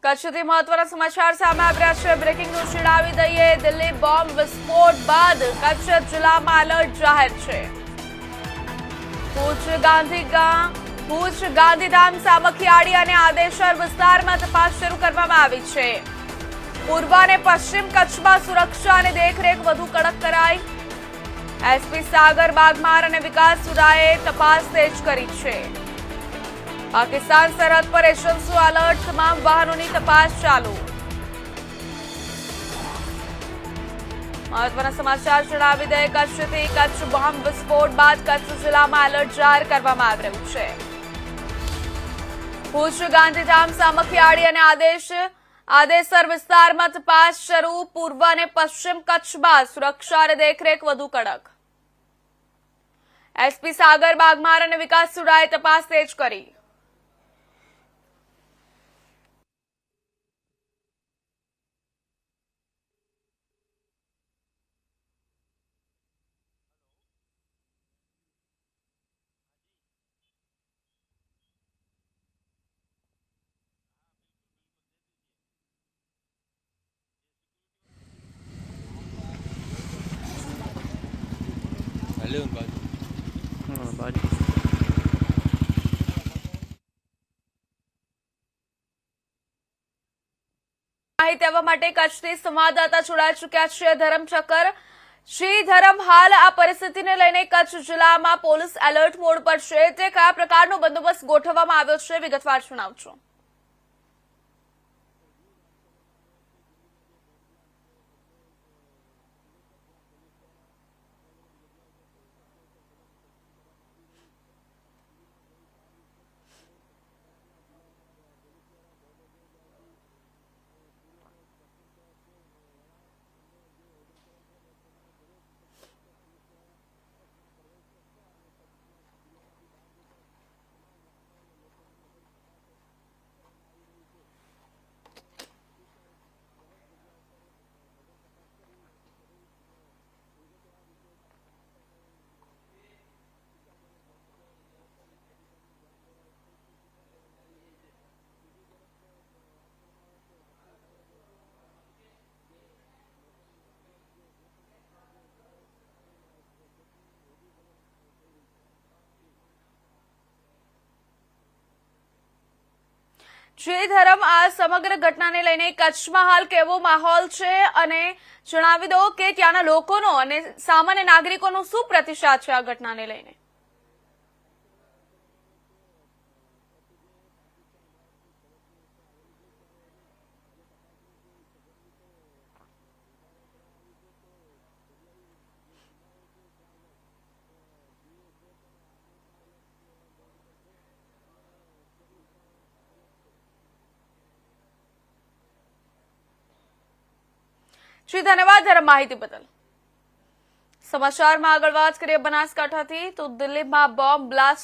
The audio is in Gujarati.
કચ્છથી મહત્વના સમાચાર સામે આવી રહ્યા છે। બ્રેકિંગ ન્યૂઝ જણાવી દઈએ, દિલ્હી બોમ્બ વિસ્ફોટ બાદ કચ્છ જિલ્લામાં એલર્ટ જાહેર છે। ભુજ, ગાંધીધામ, સામખિયાળી અને આદેસર વિસ્તારમાં તપાસ શરૂ કરવામાં આવી છે। પૂર્વ અને પશ્ચિમ કચ્છમાં સુરક્ષા અને દેખરેખ વધુ કડક કરાઈ। એસપી સાગર બાગમાર અને વિકાસ સુરાએ તપાસ તેજ કરી છે। પાકિસ્તાન સરહદ પર એજન્સીઓ એલર્ટ, તમામ વાહનોની તપાસ ચાલુ। મહત્વના સમાચાર જણાવી દઈએ, કચ્છથી કચ્છ બોમ્બ વિસ્ફોટ બાદ કચ્છ જિલ્લામાં એલર્ટ જાહેર કરવામાં આવી રહ્યું છે। ભુજ, ગાંધીધામ, સામખિયાળી અને આદેસર વિસ્તારમાં તપાસ શરૂ। પૂર્વ અને પશ્ચિમ કચ્છમાં સુરક્ષા અને દેખરેખ વધુ કડક। એસપી સાગર બાગમાર અને વિકાસ સુરાએ તપાસ તેજ કરી। માહિતી આપવા માટે કચ્છથી સંવાદદાતા જોડાઈ ચૂક્યા છે ધરમચક્ર। શ્રી ધરમ, હાલ આ પરિસ્થિતિને લઈને કચ્છ જિલ્લામાં પોલીસ એલર્ટ મોડ પર છે, તે કયા પ્રકારનો બંદોબસ્ત ગોઠવવામાં આવ્યો છે, વિગતવાર જણાવજો। શ્રી ધરમ, આ સમગ્ર ઘટનાને લઈને કચ્છમાં હાલ કેવો માહોલ છે અને જણાવી દો કે ત્યાંના લોકોનો અને સામાન્ય નાગરિકોનો શું પ્રતિસાદ છે આ ઘટનાને લઈને? શ્રી ધન્યવાદ ધરમ, માહિતી બદલ। સમાચારમાં આગળ વાત કરીએ બનાસકાંઠાથી, તો દિલ્હીમાં બોમ્બ બ્લાસ્ટ